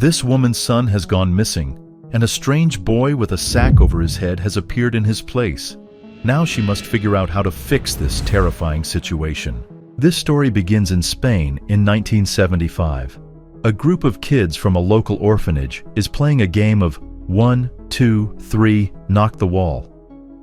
This woman's son has gone missing, and a strange boy with a sack over his head has appeared in his place. Now she must figure out how to fix this terrifying situation. This story begins in Spain in 1975. A group of kids from a local orphanage is playing a game of 1, 2, 3, knock the wall.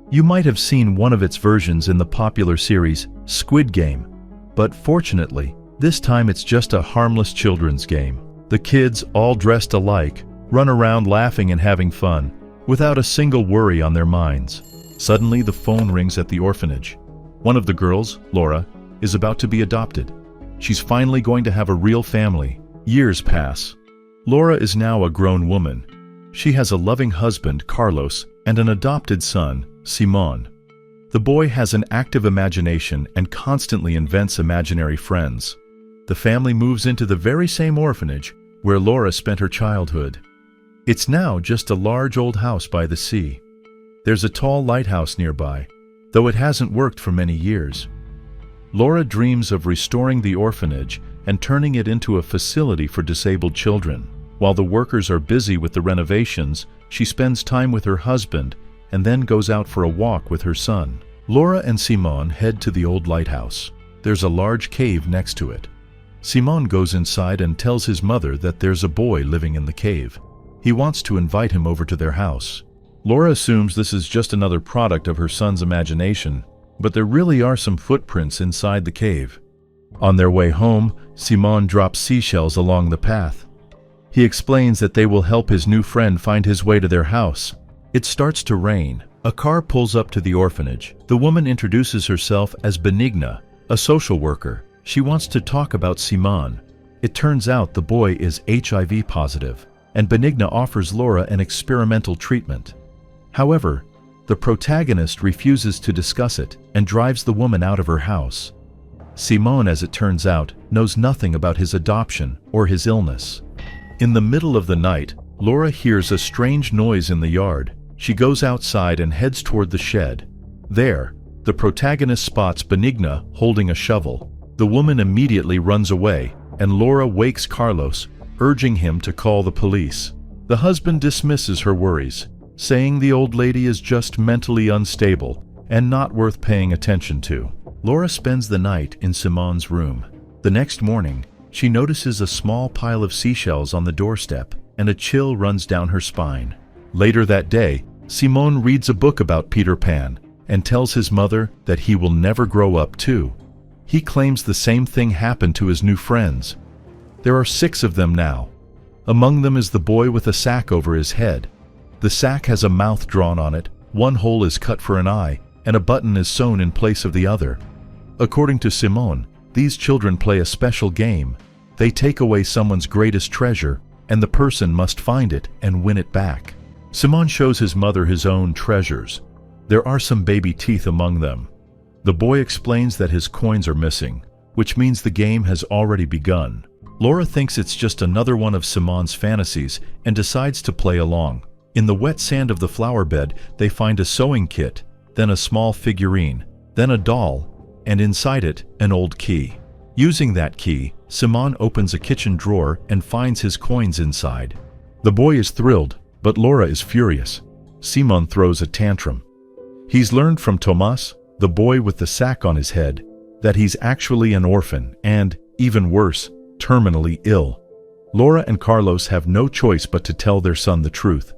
You might have seen one of its versions in the popular series Squid Game, but fortunately, this time it's just a harmless children's game. The kids, all dressed alike, run around laughing and having fun, without a single worry on their minds. Suddenly, the phone rings at the orphanage. One of the girls, Laura, is about to be adopted. She's finally going to have a real family. Years pass. Laura is now a grown woman. She has a loving husband, Carlos, and an adopted son, Simon. The boy has an active imagination and constantly invents imaginary friends. The family moves into the very same orphanage where Laura spent her childhood. It's now just a large old house by the sea. There's a tall lighthouse nearby, though it hasn't worked for many years. Laura dreams of restoring the orphanage and turning it into a facility for disabled children. While the workers are busy with the renovations, she spends time with her husband and then goes out for a walk with her son. Laura and Simon head to the old lighthouse. There's a large cave next to it. Simon goes inside and tells his mother that there's a boy living in the cave. He wants to invite him over to their house. Laura assumes this is just another product of her son's imagination, but there really are some footprints inside the cave. On their way home, Simon drops seashells along the path. He explains that they will help his new friend find his way to their house. It starts to rain. A car pulls up to the orphanage. The woman introduces herself as Benigna, a social worker. She wants to talk about Simon. It turns out the boy is HIV positive, and Benigna offers Laura an experimental treatment. However, the protagonist refuses to discuss it and drives the woman out of her house. Simon, as it turns out, knows nothing about his adoption or his illness. In the middle of the night, Laura hears a strange noise in the yard. She goes outside and heads toward the shed. There, the protagonist spots Benigna holding a shovel. The woman immediately runs away, and Laura wakes Carlos, urging him to call the police. The husband dismisses her worries, saying the old lady is just mentally unstable and not worth paying attention to. Laura spends the night in Simon's room. The next morning, she notices a small pile of seashells on the doorstep, and a chill runs down her spine. Later that day, Simon reads a book about Peter Pan and tells his mother that he will never grow up too. He claims the same thing happened to his new friends. There are 6 of them now. Among them is the boy with a sack over his head. The sack has a mouth drawn on it, one hole is cut for an eye, and a button is sewn in place of the other. According to Simon, these children play a special game. They take away someone's greatest treasure, and the person must find it and win it back. Simon shows his mother his own treasures. There are some baby teeth among them. The boy explains that his coins are missing, which means the game has already begun. Laura thinks it's just another one of Simon's fantasies and decides to play along. In the wet sand of the flower bed, they find a sewing kit, then a small figurine, then a doll, and inside it, an old key. Using that key, Simon opens a kitchen drawer and finds his coins inside. The boy is thrilled, but Laura is furious. Simon throws a tantrum. He's learned from Tomas, the boy with the sack on his head, that he's actually an orphan and, even worse, terminally ill. Laura and Carlos have no choice but to tell their son the truth.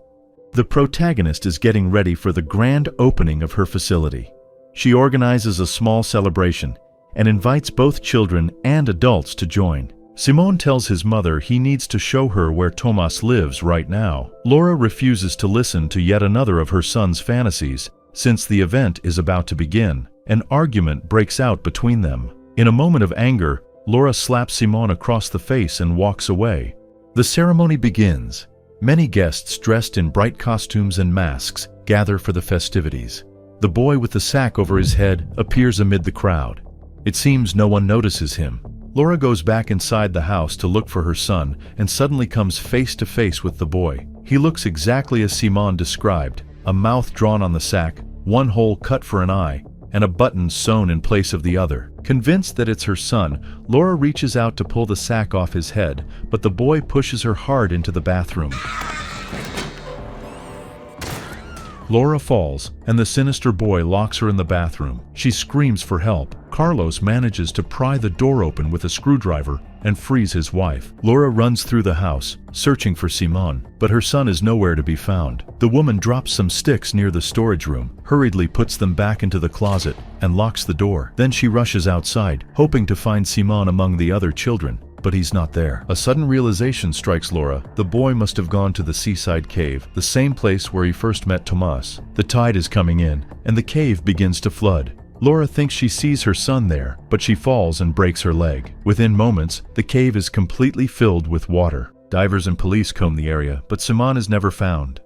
The protagonist is getting ready for the grand opening of her facility. She organizes a small celebration and invites both children and adults to join. Simon tells his mother he needs to show her where Tomas lives right now. Laura refuses to listen to yet another of her son's fantasies. Since the event is about to begin, an argument breaks out between them. In a moment of anger, Laura slaps Simon across the face and walks away. The ceremony begins. Many guests dressed in bright costumes and masks gather for the festivities. The boy with the sack over his head appears amid the crowd. It seems no one notices him. Laura goes back inside the house to look for her son and suddenly comes face to face with the boy. He looks exactly as Simon described, a mouth drawn on the sack, one hole cut for an eye, and a button sewn in place of the other. Convinced that it's her son, Laura reaches out to pull the sack off his head, but the boy pushes her hard into the bathroom. Laura falls, and the sinister boy locks her in the bathroom. She screams for help. Carlos manages to pry the door open with a screwdriver and frees his wife. Laura runs through the house, searching for Simon, but her son is nowhere to be found. The woman drops some sticks near the storage room, hurriedly puts them back into the closet, and locks the door. Then she rushes outside, hoping to find Simon among the other children. But he's not there. A sudden realization strikes Laura. The boy must have gone to the seaside cave, the same place where he first met Tomas. The tide is coming in, and the cave begins to flood. Laura thinks she sees her son there, but she falls and breaks her leg. Within moments, the cave is completely filled with water. Divers and police comb the area, but Simon is never found.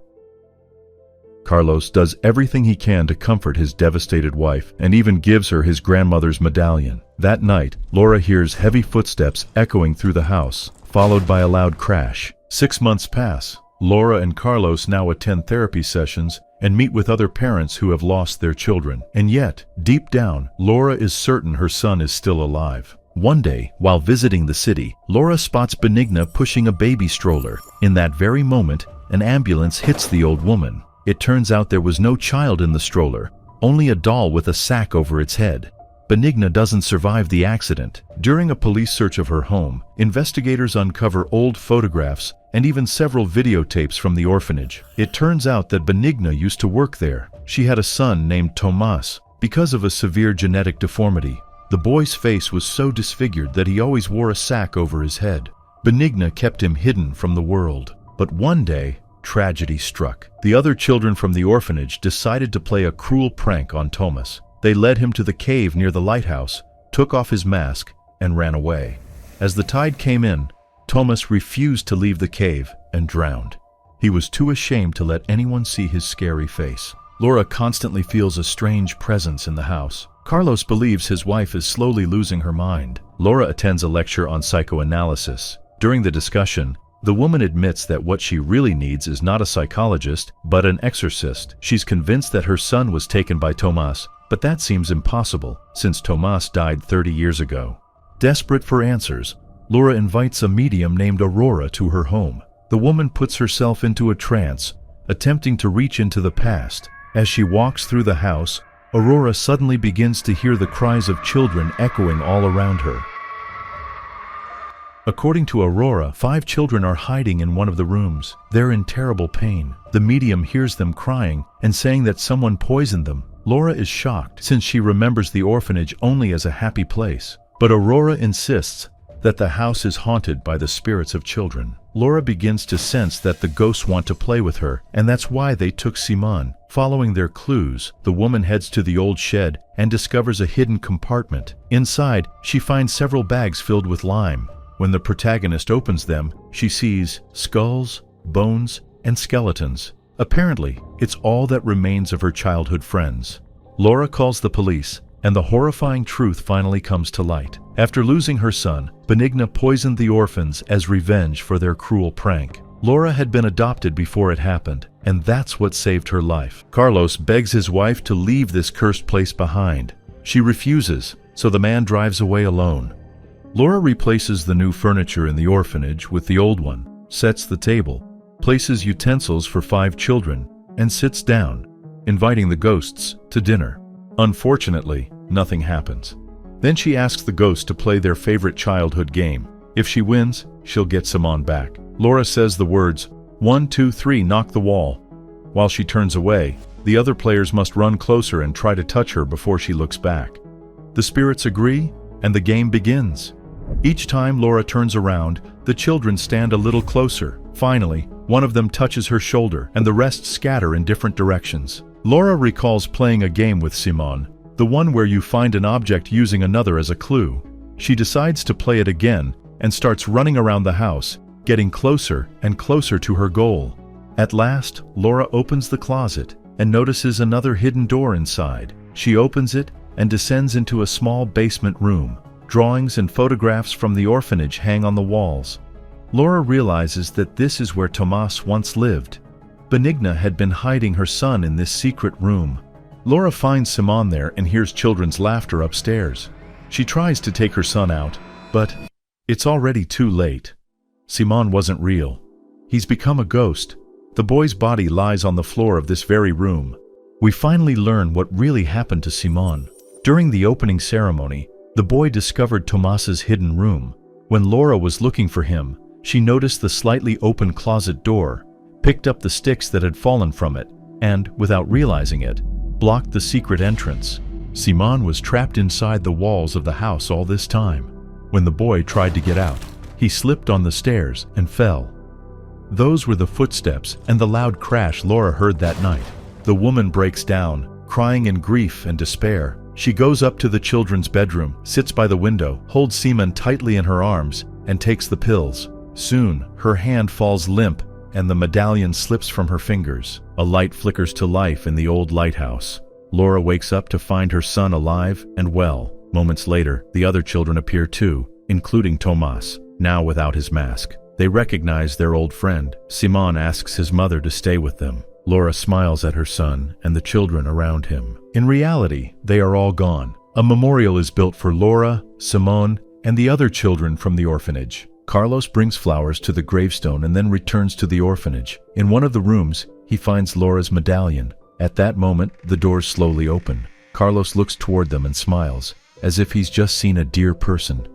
Carlos does everything he can to comfort his devastated wife, and even gives her his grandmother's medallion. That night, Laura hears heavy footsteps echoing through the house, followed by a loud crash. 6 months pass. Laura and Carlos now attend therapy sessions and meet with other parents who have lost their children. And yet, deep down, Laura is certain her son is still alive. One day, while visiting the city, Laura spots Benigna pushing a baby stroller. In that very moment, an ambulance hits the old woman. It turns out there was no child in the stroller, only a doll with a sack over its head. Benigna doesn't survive the accident. During a police search of her home, investigators uncover old photographs and even several videotapes from the orphanage. It turns out that Benigna used to work there. She had a son named Tomas. Because of a severe genetic deformity, the boy's face was so disfigured that he always wore a sack over his head. Benigna kept him hidden from the world. But one day, tragedy struck. The other children from the orphanage decided to play a cruel prank on Tomas. They led him to the cave near the lighthouse, took off his mask, and ran away. As the tide came in, Tomas refused to leave the cave and drowned. He was too ashamed to let anyone see his scary face. Laura constantly feels a strange presence in the house. Carlos believes his wife is slowly losing her mind. Laura attends a lecture on psychoanalysis. During the discussion, the woman admits that what she really needs is not a psychologist, but an exorcist. She's convinced that her son was taken by Tomas, but that seems impossible, since Tomas died 30 years ago. Desperate for answers, Laura invites a medium named Aurora to her home. The woman puts herself into a trance, attempting to reach into the past. As she walks through the house, Aurora suddenly begins to hear the cries of children echoing all around her. According to Aurora, 5 children are hiding in one of the rooms. They're in terrible pain. The medium hears them crying and saying that someone poisoned them. Laura is shocked, since she remembers the orphanage only as a happy place. But Aurora insists that the house is haunted by the spirits of children. Laura begins to sense that the ghosts want to play with her, and that's why they took Simon. Following their clues, the woman heads to the old shed and discovers a hidden compartment. Inside, she finds several bags filled with lime. When the protagonist opens them, she sees skulls, bones, and skeletons. Apparently, it's all that remains of her childhood friends. Laura calls the police, and the horrifying truth finally comes to light. After losing her son, Benigna poisoned the orphans as revenge for their cruel prank. Laura had been adopted before it happened, and that's what saved her life. Carlos begs his wife to leave this cursed place behind. She refuses, so the man drives away alone. Laura replaces the new furniture in the orphanage with the old one, sets the table, places utensils for 5 children, and sits down, inviting the ghosts to dinner. Unfortunately, nothing happens. Then she asks the ghosts to play their favorite childhood game. If she wins, she'll get Simon back. Laura says the words, 1, 2, 3, knock the wall. While she turns away, the other players must run closer and try to touch her before she looks back. The spirits agree, and the game begins. Each time Laura turns around, the children stand a little closer. Finally, one of them touches her shoulder, and the rest scatter in different directions. Laura recalls playing a game with Simon, the one where you find an object using another as a clue. She decides to play it again and starts running around the house, getting closer and closer to her goal. At last, Laura opens the closet and notices another hidden door inside. She opens it and descends into a small basement room. Drawings and photographs from the orphanage hang on the walls. Laura realizes that this is where Tomas once lived. Benigna had been hiding her son in this secret room. Laura finds Simon there and hears children's laughter upstairs. She tries to take her son out, but it's already too late. Simon wasn't real. He's become a ghost. The boy's body lies on the floor of this very room. We finally learn what really happened to Simon. During the opening ceremony, the boy discovered Tomas's hidden room. When Laura was looking for him, she noticed the slightly open closet door, picked up the sticks that had fallen from it, and, without realizing it, blocked the secret entrance. Simon was trapped inside the walls of the house all this time. When the boy tried to get out, he slipped on the stairs and fell. Those were the footsteps and the loud crash Laura heard that night. The woman breaks down, crying in grief and despair. She goes up to the children's bedroom, sits by the window, holds Simon tightly in her arms, and takes the pills. Soon, her hand falls limp and the medallion slips from her fingers. A light flickers to life in the old lighthouse. Laura wakes up to find her son alive and well. Moments later, the other children appear too, including Tomas, now without his mask. They recognize their old friend. Simon asks his mother to stay with them. Laura smiles at her son and the children around him. In reality, they are all gone. A memorial is built for Laura, Simon, and the other children from the orphanage. Carlos brings flowers to the gravestone and then returns to the orphanage. In one of the rooms, he finds Laura's medallion. At that moment, the doors slowly open. Carlos looks toward them and smiles, as if he's just seen a dear person.